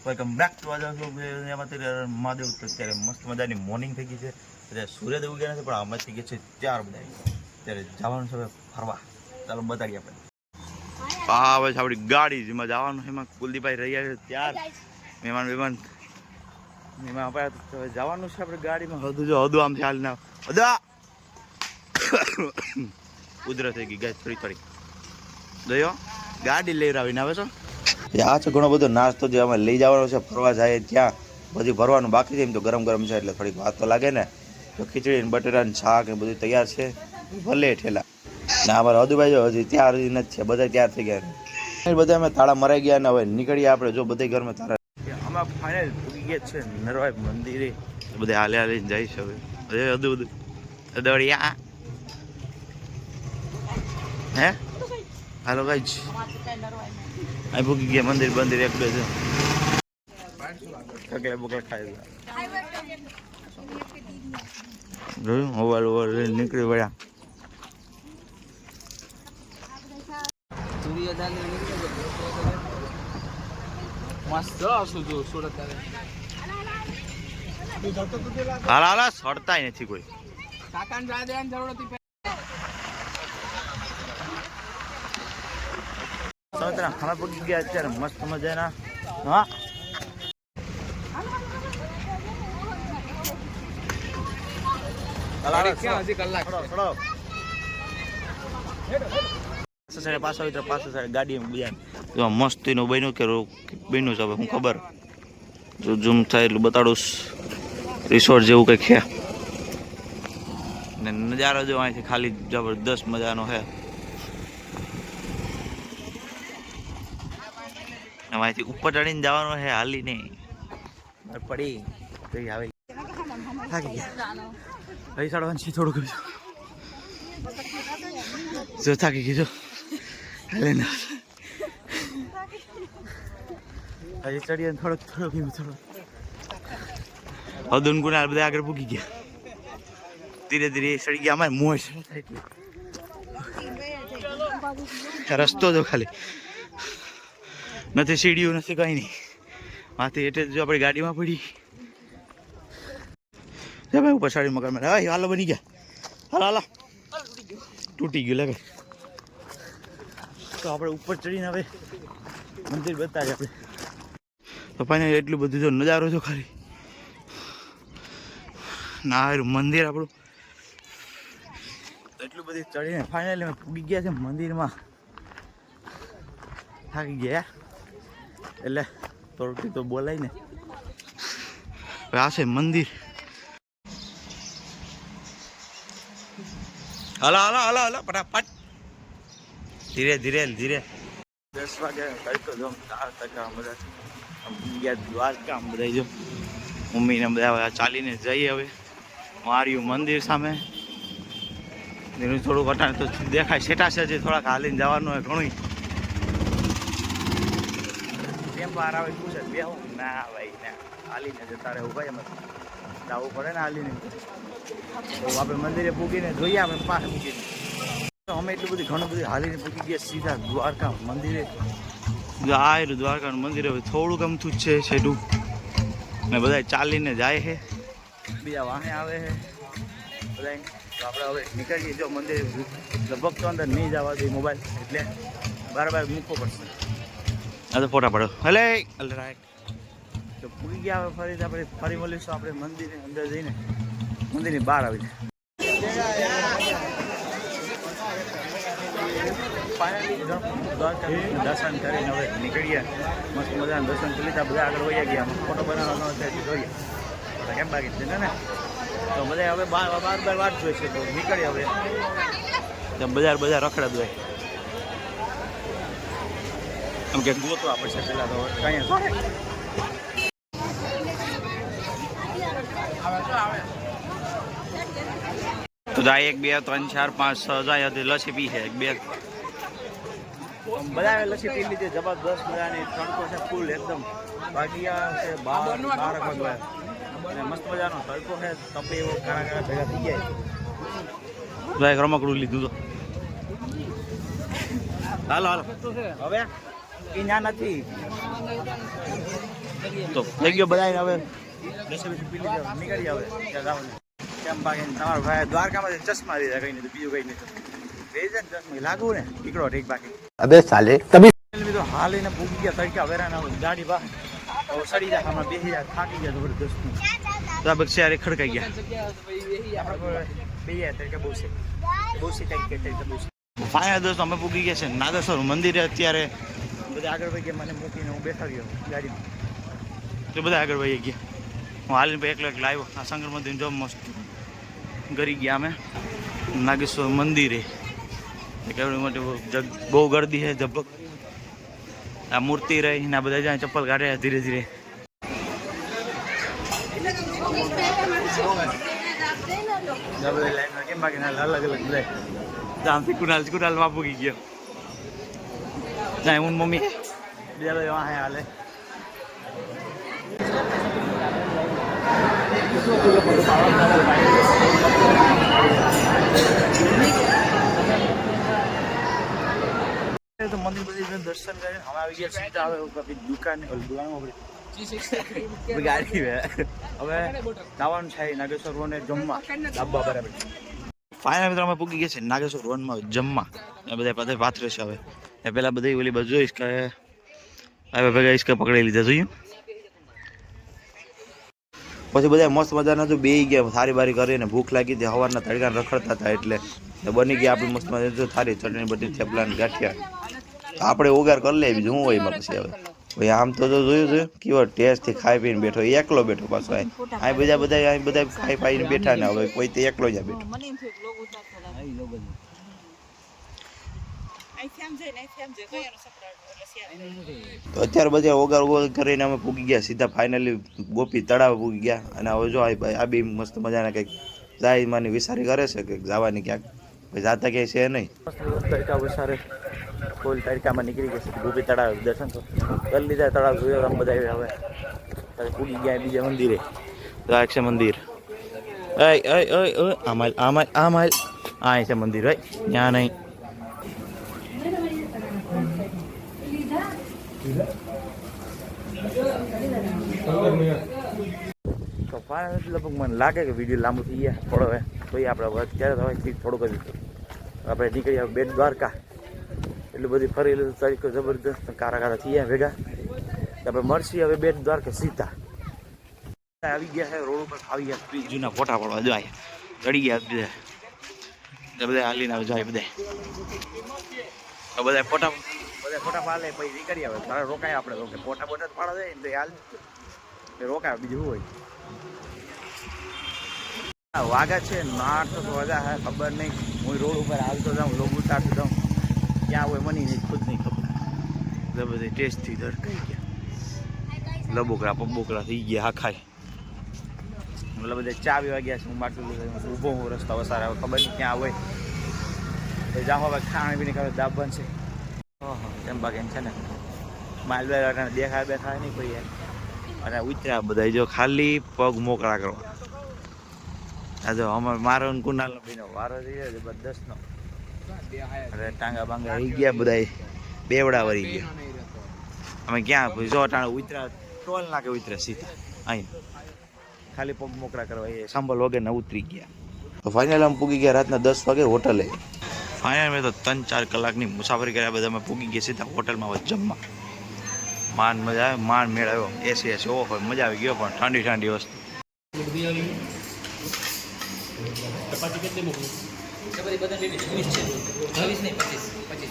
Welcome back to આજે મહાદેવ. તો અત્યારે મસ્ત મજાની મોર્નિંગ થઈ ગઈ છે. અત્યારે સૂર્ય ઉગી ગયા નથી, પણ અમે થઈ ગયા છે 4 બધા. અત્યારે જવાનું છે ફરવા. ચાલો બતાડીએ આપણે. હા બસ આપણી ગાડી જેમાં જવાનું એમાં કુલદીપભાઈ રહ્યા છે ત્યાર. મહેમાન એમાં આપણે જવાનું છે આપણે ગાડીમાં. હદું જો હદું આમ ચાલ ના હદા ઉધરસ થઈ ગઈ ગાય થોડી જોયો ગાડી લઈ આવીને આવે છો. આ છે ઘણો બધો નાસ્તો જે અમે લઈ જવાનો છે ફરવા જાય ત્યાં. બધી ભરવાનું બાકી છે. એમ તો ગરમ છે એટલે થોડીક વાત તો લાગે ને. તો ખીચડી બટેટા ને શાક ને બધું તૈયાર છે. ભલે ઠેલા ના અમારા હદુભાઈ જો હજી ત્યાર હજી નથી છે. બધા તૈયાર થઈ ગયા. બધા અમે તાળા મરાઈ ગયા ને હવે નીકળીએ આપણે. જો બધા ઘરમાં તાળા અમે ફાઇનલ પૂરી ગયા છે નરવાઈ મંદિરે. બધા હાલે જાય છે હવે હદુ દોડિયા હે હાલો ગાઈજ અહીં ભૂકી ગયા મંદિર એક બે છે. કકડા બકડા ખાઈ જોયું ઓવર નીકળી વળ્યા. હાલા સડતાય નથી કોઈ. ખાના પકી ગયા અત્યારે મસ્ત મજાના. હા પાછો ગાડી બીજા મસ્તીનું બન્યું કે બન્યું છે હવે હું ખબર. જો ઝૂમ થાય એટલું બતાડું. રિસોર્ટ જેવું કંઈક છે ને નજારો જો અહીંથી ખાલી જબરદસ્ત મજાનો છે. અહીંથી ઉપર ચડીને જવાનું છે હાલી નહીં પડી કઈ આવે થાકી ગયા. કઈ ચડવાનું છે થોડુંક જો થાકી ગયું હાલે ના હજી ચડીએ થોડોક હદુન ગુના બધા આગળ પૂકી ગયા. ધીરે ધીરે ચડી ગયા. અમારે મોજ રસ્તો જો ખાલી નથી સીડીઓ નથી કઈ નહીં. માથી એટલે જો આપણી ગાડીમાં પડી ભાઈ ઉપર સાડી મકાન હાલો બની ગયા. હાલો તૂટી ગયું લાગે. તો આપણે ઉપર ચડીને હવે મંદિર બતાવીએ આપણે. તો ફાઇનલ એટલું બધું જો નજારો છો ખાલી ના મંદિર આપણું. એટલું બધું ચડીને ફાઇનલી અમે પૂગી ગયા છે મંદિરમાં. થાકી ગયા એટલે થોડુંક તો બોલાય ને. આ છે મંદિર. હલો ફટાફટ ધીરે 10 વાગે કઈ તો જો 4 બધા ગયા દ્વારકા બધા. જો મમ્મીને બધા ચાલીને જઈએ હવે. માર્યું મંદિર સામે એનું થોડુંક અટાણે તો દેખાય સેટા છે. હજી થોડાક હાલીને જવાનું હોય ઘણું. કેમ બહાર આવે પૂછે બે હું ના ભાઈ ના હાલીને જતા રહેવું ભાઈ. અમે જવું પડે ને હાલીને. તો આપણે મંદિરે પૂગીને જોઈએ આપણે પાસે મૂકીને. અમે એટલું બધું ઘણું બધું હાલીને પૂકી ગયા સીધા દ્વારકા મંદિરે. આવેલું દ્વારકાનું મંદિર હવે થોડુંક અમથું જ છે છેડું ને બધા ચાલીને જાય છે. બીજા વાહે આવે છે બધા. તો આપણે હવે નીકળીએ. જો મંદિર લગભગ તો અંદર નહીં જવા દે મોબાઈલ એટલે બાર મૂકવો પડશે. આ તો ફોટા પડો હલે રાઈટ. તો પૂરી ગયા હવે ફરી ફરી મળીશું આપણે મંદિરની અંદર જઈને. મંદિરની બહાર આવીને ફાઇનલી દર્શન કરીને હવે નીકળીએ. મસ્ત મજાના દર્શન કરી લીધા. બધા આગળ વહી ગયા. ફોટો બનાવવાનો જોઈએ કેમ બાકી છે ને. તો બધા હવે બાર વાટ જોઈએ છે. તો નીકળીએ હવે. બજાર રખડા દો એમ કે ગોતવા પડશે પેલા તો કઈ. તો જાય 1 2 3 4 5 6 જાય લસ્સી પી છે. 1 2 બધા લસ્સી પી લીધી જબરદસ્ત મજાની. તડકો છે ફૂલ એકદમ. બાકી છે 12 વાગ્યા અને મસ્ત મજાનો તડકો છે. તપે એવો કાળા ભેગા થઈ જાય. રમકડું લીધું તો હાલો હવે એ ના નથી તો થઈ ગયો બધા હવે 10 પી લીધા નીકળી આવે ત્યાં જવાનું કેમ બાકી તમારો ભાઈ દ્વારકામાં ચશ્મા લીધા કઈ નહીં બીજું કઈ નહીં રેજન ચશ્મા લાગુ ને ઈકડો ઠીક બાકી अबे साले तभी તો હાલ એને પૂગી ગયા તડકા વેરાના ગાડી બહાર સડી જાય હમણાં બેસી જાય થાકી ગયા જબરદસ્ત બરાબર શેરે ખડકાઈ ગયા બે તડકા બહુ છે તડકા બહુ છે ફાઇનલ દોસ્તો અમે પૂગી ગયા છે નાગેશ્વર મંદિરે અત્યારે બધા આગળ વહી ગયા મને મૂકીને હું બેઠા રહ્યો ગાડીમાં તો બધા આગળ વહી ગયા હું હાલીને એકલો એક લાવ્યો આ શંકર મંદિર જો મસ્ત કરી ગયા અમે નાગેશ્વર મંદિરે કેવડી મોટી બહુ ગરદી છે જબક આ મૂર્તિ રહી ને બધા જ્યાં ચપ્પલ કાઢે ધીરે ધીરે કેમ બાકી અલગ અલગ બધા જામથી કુનાલ માં પૂગી ગયો ના હું મમ્મી બીજા બધા વાહ હાલે તો મંદિર બધી દર્શન કરીને હવે આવી ગયા સીધા આવે દુકાન ગાડી હવે જવાનું છે નાગેશ્વર વન જમવા ડાબા બરાબર ફાઇનલ મિત્રો અમે પૂગી ગયા છે નાગેશ્વર વનમાં જમવા એ બધા પાસે પાથરે છે હવે એ પેલા બધી ઓલી બાજુ ઈસકા હવે ભેગા ઈસકા પકડી લીધા જોઈએ પછી બધા મસ્ત મજાના તો બેસી ગયા થારી બારી કરીને ભૂખ લાગી હતી હવારના તડકાને રખડતા હતા એટલે બની ગયા આપણી મસ્ત મજા થારી ચટણી બટણી થેપલા ને ગાંઠિયા આપણે ઉગાર કરી લે બીજું શું હોય એમાં પછી હવે ભાઈ આમ તો જોયું છે કેવો ટેસ્ટથી ખાઈ પીને બેઠો એકલો બેઠો પાછો અહીં બધા ખાઈ પાઈને બેઠા ને હવે કોઈ તો એકલો જ બેઠો તો અત્યારે બધા ઓગાર કરીને અમે પૂગી ગયા સીધા ફાઇનલી ગોપી તળાવ પૂગી ગયા અને હવે જો આ બી મસ્ત મજાના કંઈક જાય માની વિચારી કરે છે કે જવાની ક્યાંક ભાઈ જાતા ક્યાંય છે નહીં તડકા વિચારે ફૂલ તડકામાં નીકળી ગયા છે ગોપી તળાવ દર્શન કરી લીધા તળાવ જોયો આમ બધા હવે પૂગી ગયા બીજા મંદિરે દ્રાક્ષ મંદિર આમાલ આ છે મંદિર ભાઈ ત્યાં નહીં તો લગભગ મને લાગે કે વિડીયો લાંબુ થઈ ગયા થોડો હવે તોય આપણે અત્યારે તો હવે થોડુંક જ આપણે નીકળી આવે બેટ દ્વારકા એટલું બધી ફરી લીધું તરીકે જબરદસ્ત કારા થઈ ગયા ભેગા આપણે મળશી હવે બેટ દ્વારકા સીધા આવી ગયા છે રોડ ઉપર આવી ગયા જૂના ફોટા પડવા જાય ચડી ગયા બધા હાલીને આવે જાય બધા ફોટા પાડે પછી નીકળી આવે તારે રોકાય આપણે રોકે ફોટા પાડવા જાય ને હાલ રોકાય બીજું હોય વાઘા છે નાટ તો વાઘા હે ખબર નહીં હું રોડ ઉપર હાલતો જાઉં લોગ ઉતારતો જાઉં ક્યાં હોય મને નહીં ખુદ નહીં ખબર બધે ટેસ્ટથી ધડકાઈ ગયા લબોકડા પબોકડા થઈ ગયા આખાય મતલબ બધે ચા પીવા ગયા છે હું માટલું ઊભો હું રસ્તા વસાર આવે ખબર નહીં ક્યાં હોય જાઉં હવે ખાણ પીને ખાવે દાબ બનશે એમ બાકી છે ને માલવા દેખાય બેખાય નહીં કોઈ અને ઉતર્યા બધા જો ખાલી પગ મોકળા કરવા આ જો અમારે મારો કુનાલ ભાઈનો વારો થઈ ગયો જબરદસ્તનો અરે ટાંગા બાંગા રહી ગયા બધા બેવડા વળી ગયા અમે ક્યાં જો ટાણે ઉતર્યા ટોલ નાકે ઉતર્યા સીધા અહીં ખાલી પગ મોકળા કરવા એ સાંભળ વગરના ઉતરી ગયા તો ફાઇનલ અમે પૂગી ગયા રાતના 10 વાગે હોટલે ફાઇનલ મેં તો 3-4 કલાકની મુસાફરી કર્યા બધા અમે પૂગી ગયા સીધા હોટલમાં જમવા માન મજા આવે માન મેળવ્યો એસી ઓફ હોય મજા આવી ગયો પણ ઠંડી વસ્તુ ચપાતી કેટલી મોકલું ચપાતી બધા 20 છે 20 નહીં 25